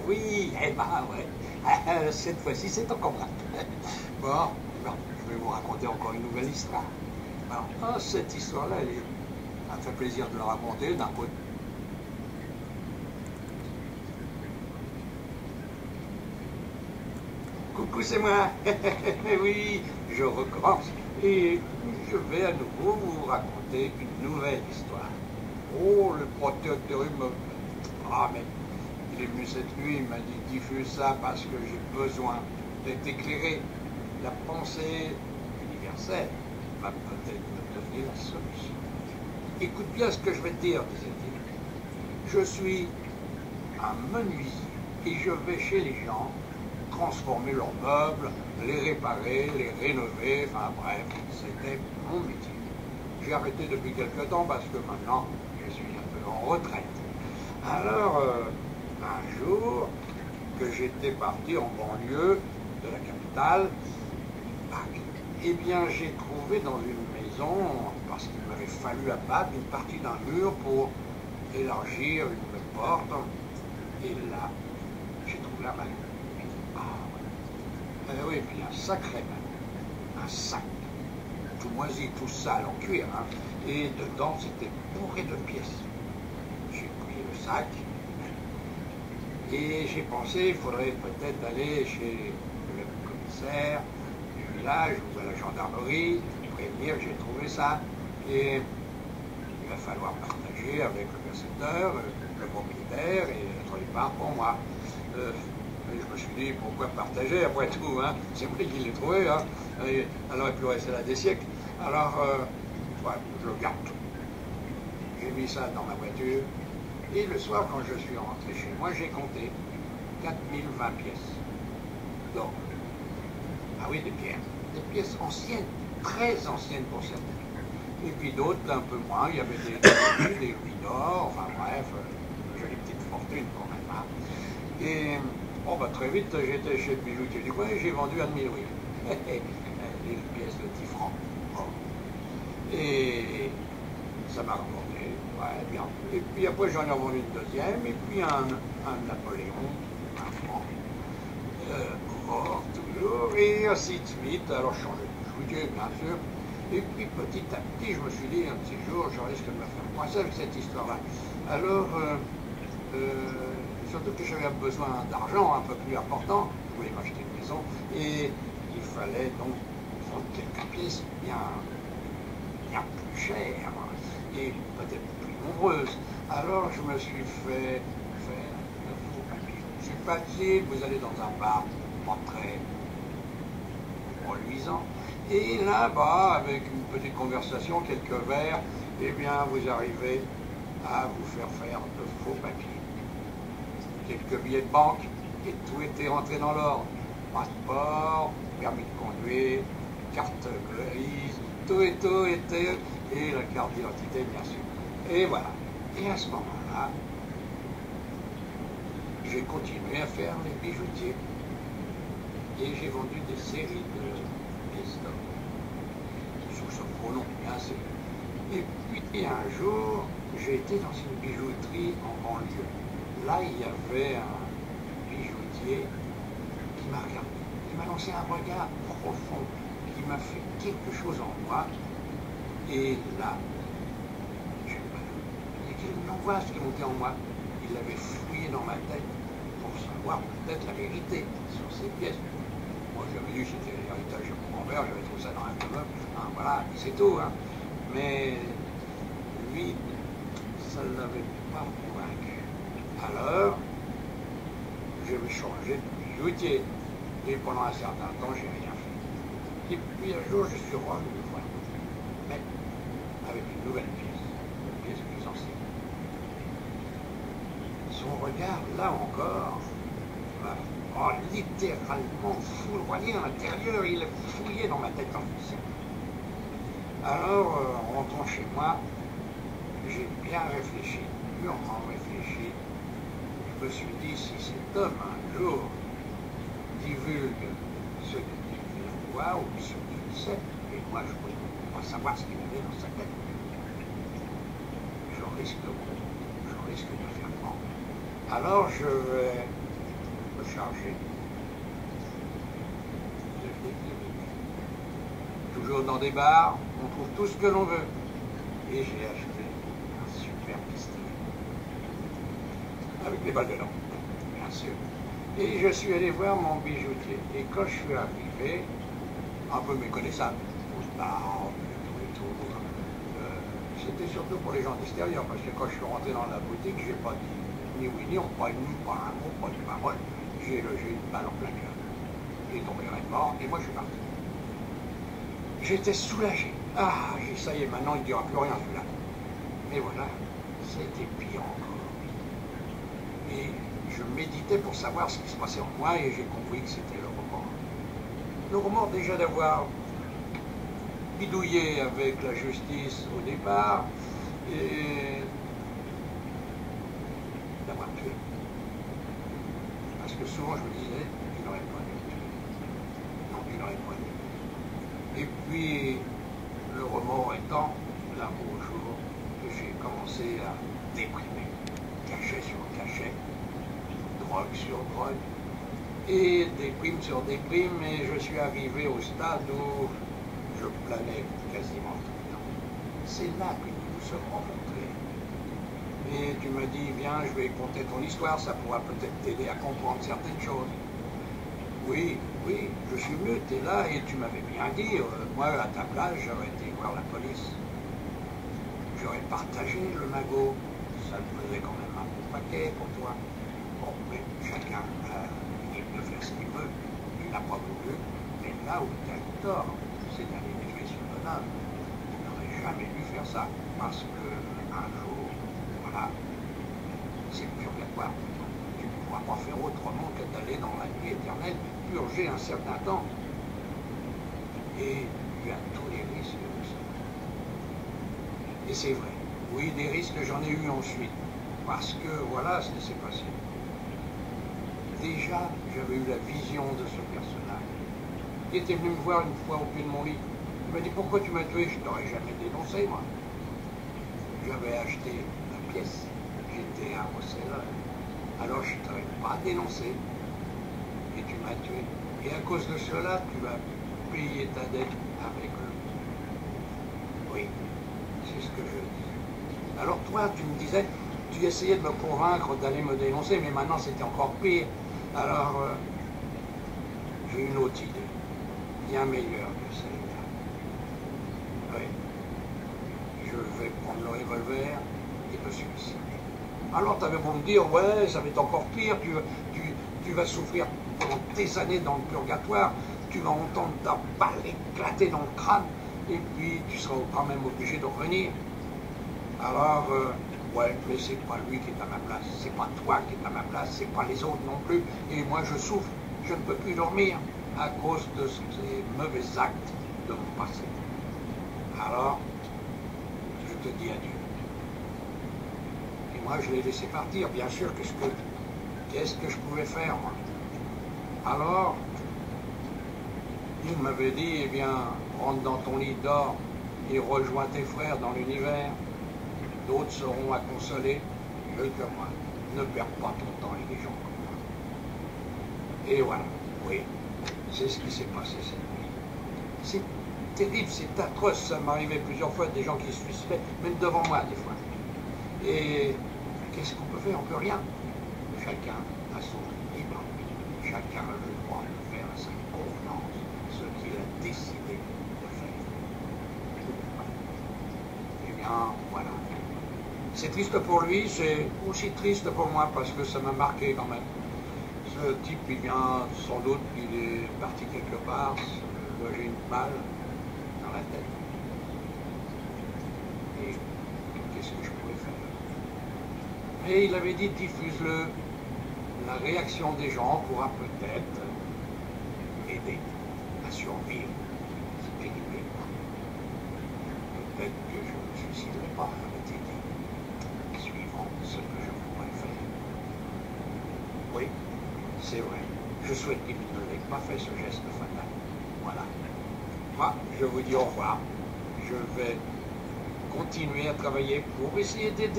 oui, eh ben ouais. Cette fois-ci, c'est encore vrai. Bon, je vais vous raconter encore une nouvelle histoire. Alors, cette histoire-là, ça me fait plaisir de la raconter d'un côté. Coucou, c'est moi. Oui, je recommence. Et je vais à nouveau vous raconter une nouvelle histoire. Oh, le protecteur, il me... Ah, mais il est venu cette nuit, il m'a dit diffuse ça parce que j'ai besoin d'être éclairé. La pensée universelle va peut-être me donner la solution. Écoute bien ce que je vais te dire, disait-il. Je suis un menuisier et je vais chez les gens transformer leurs meubles, les réparer, les rénover, enfin bref, c'était mon métier. J'ai arrêté depuis quelque temps parce que maintenant, je suis un peu en retraite. Alors, un jour, que j'étais parti en banlieue de la capitale, eh bien, j'ai trouvé dans une maison, parce qu'il m'avait fallu abattre une partie d'un mur pour élargir une porte, et là, j'ai trouvé la malle. Oui, puis un sacré mal. Un sac. Tout moisi, tout sale en cuir. Hein. Et dedans, c'était bourré de pièces. J'ai pris le sac. Et j'ai pensé, il faudrait peut-être aller chez le commissaire du village ou à la gendarmerie, prévenir que j'ai trouvé ça. Et il va falloir partager avec le percepteur, le propriétaire et être les parts pour moi. Et je me suis dit, pourquoi partager après tout, hein? C'est moi qui l'ai trouvé, hein? Et alors il peut rester là des siècles. Alors, ouais, je le garde. J'ai mis ça dans ma voiture. Et le soir, quand je suis rentré chez moi, j'ai compté 4020 pièces. Donc, ah oui, des pierres. Des pièces anciennes, très anciennes pour certaines. Et puis d'autres, un peu moins. Il y avait des louis d'or, enfin bref, une jolie petite fortune quand même. Hein. Et oh, bah, très vite, j'étais chez le bijoutier du coin et j'ai vendu 1000 louis. Les pièces de 10 francs. Oh. Et ça m'a rapporté, ouais, bien. Et puis après, j'en ai revendu une deuxième, et puis un Napoléon, un franc. Or, toujours, et ainsi de suite. Alors, je changeais de bijoutier, bien sûr. Et puis, petit à petit, je me suis dit, un petit jour, je risque de me faire coincer avec cette histoire-là. Alors, surtout que j'avais besoin d'argent un peu plus important, je voulais m'acheter une maison, et il fallait donc prendre quelques pièces bien plus chères, et peut-être plus nombreuses. Alors je me suis fait faire de faux papiers. C'est facile, vous allez dans un bar, pas très reluisant, et là-bas, avec une petite conversation, quelques verres, eh bien vous arrivez à vous faire de faux papiers. Quelques billets de banque, et tout était rentré dans l'ordre. Passeport, permis de conduire, carte grise, tout était, et la carte d'identité, bien sûr. Et voilà. Et à ce moment-là, j'ai continué à faire les bijoutiers. Et j'ai vendu des séries de pièces d'or. Sous ce faux nom, bien sûr. Et puis un jour, j'ai été dans une bijouterie en banlieue. Là, il y avait un bijoutier qui m'a regardé, qui m'a lancé un regard profond, qui m'a fait quelque chose en moi. Et là, il y a une angoisse qui montait en moi. Il avait fouillé dans ma tête pour savoir peut-être la vérité sur ces pièces. Moi, j'avais dit que c'était l'héritage de mon grand-père, j'avais trouvé ça dans un meuble. Hein, voilà, c'est tout. Hein. Mais lui, ça ne l'avait pas convaincu. Alors, je vais changer de bijoutier. Et pendant un certain temps, j'ai rien fait. Et puis un jour, je suis revenu le voir. Mais avec une nouvelle pièce, une pièce plus ancienne. Son regard, là encore, m'a littéralement foudroyé à l'intérieur. Il a fouillé dans ma tête ancienne. Alors, en rentrant chez moi, j'ai bien réfléchi, mûrement réfléchi. Je me suis dit, si cet homme, un jour, divulgue ce qu'il voit ou ce qu'il sait, et moi, je ne peux pas savoir ce qu'il avait dans sa tête, je risque de faire prendre. Alors, je vais recharger. Toujours dans des bars, on trouve tout ce que l'on veut. Et j'ai acheté un super pistolet. Avec des balles dedans, bien sûr. Et je suis allé voir mon bijoutier. Et quand je suis arrivé, un peu méconnaissable, c'était surtout pour les gens d'extérieur, parce que quand je suis rentré dans la boutique, j'ai pas dit ni oui ni on, pas un mot, pas une parole. J'ai logé une balle en plein cœur. Il est tombé mort, et moi je suis parti. J'étais soulagé. Ah, ça y est, maintenant il ne dira plus rien celui-là. Mais voilà, c'était pire encore. Et je méditais pour savoir ce qui se passait en moi, et j'ai compris que c'était le remords. Le remords déjà d'avoir bidouillé avec la justice au départ, et d'avoir tué. Parce que souvent je me disais, il n'aurait pas dû tuer. Non, il n'aurait pas dû. Et puis, le remords étant, là, beau jour, que j'ai commencé à déprimer, cachet sur cachet, drogue sur drogue, et déprime sur déprime, et je suis arrivé au stade où je planais quasiment tout le temps. C'est là que nous nous sommes rencontrés. Et tu me dis, viens, je vais conter ton histoire, ça pourra peut-être t'aider à comprendre certaines choses. Oui, oui, je suis venu, tu es là, et tu m'avais bien dit, moi, à ta place, j'aurais été voir la police. J'aurais partagé le magot, ça me faisait quand même un bon paquet pour toi. Bon, mais chacun a libre de faire ce qu'il veut, il n'a pas voulu, mais là où tu as eu tort, c'est d'aller vivre sur le âme. Tu n'aurais jamais dû faire ça, parce que un jour, voilà, c'est le purgatoire. Tu ne pourras pas faire autrement que d'aller dans la nuit éternelle, purger un certain temps. Et il y a tous les risques de ça. Et c'est vrai, oui, des risques j'en ai eu ensuite, parce que voilà ce qui s'est passé. Déjà, j'avais eu la vision de ce personnage. Il était venu me voir une fois au pied de mon lit. Il m'a dit, pourquoi tu m'as tué? Je t'aurais jamais dénoncé, moi. J'avais acheté la pièce, j'étais un receveur. Alors je ne t'aurais pas dénoncé, et tu m'as tué. Et à cause de cela, tu vas payer ta dette avec lui. Oui, c'est ce que je dis. Alors toi, tu me disais, tu essayais de me convaincre d'aller me dénoncer, mais maintenant c'était encore pire. Alors, j'ai une autre idée, bien meilleure que celle-là. Oui, je vais prendre le revolver et me suicider. Alors tu avais beau me dire, ouais, ça va être encore pire, tu vas souffrir pendant des années dans le purgatoire, tu vas entendre ta balle éclater dans le crâne, et puis tu seras quand même obligé de revenir. Alors, ouais, mais c'est pas lui qui est à ma place, c'est pas toi qui est à ma place, c'est pas les autres non plus, et moi je souffre, je ne peux plus dormir à cause de ces mauvais actes de mon passé. Alors, je te dis adieu. Moi, je l'ai laissé partir, bien sûr, qu'est-ce que je pouvais faire, moi? Alors, il m'avait dit, eh bien, rentre dans ton lit d'or et rejoins tes frères dans l'univers. D'autres seront à consoler, mieux que moi. Ne perds pas ton temps avec des gens comme moi. Et voilà, oui, c'est ce qui s'est passé cette nuit. C'est terrible, c'est atroce, ça m'arrivait plusieurs fois, des gens qui se suicidaient, même devant moi, des fois. Et qu'est-ce qu'on peut faire? On peut rien. Chacun a son libre. Chacun a le droit de faire à sa convenance ce qu'il a décidé de faire. Eh bien, voilà. C'est triste pour lui, c'est aussi triste pour moi parce que ça m'a marqué quand même. Ce type, il vient sans doute, il est parti quelque part, loger une balle dans la tête. Et qu'est-ce que je pouvais faire? Et il avait dit, diffuse-le, la réaction des gens pourra peut-être m'aider à survivre cette péripétie. Peut-être que je ne me suiciderai pas, avait-il dit, suivant ce que je pourrais faire. Oui, c'est vrai, je souhaite qu'il ne l'ait pas fait ce geste fatal. Voilà. Moi, je vous dis au revoir. Je vais continuer à travailler pour essayer d'aider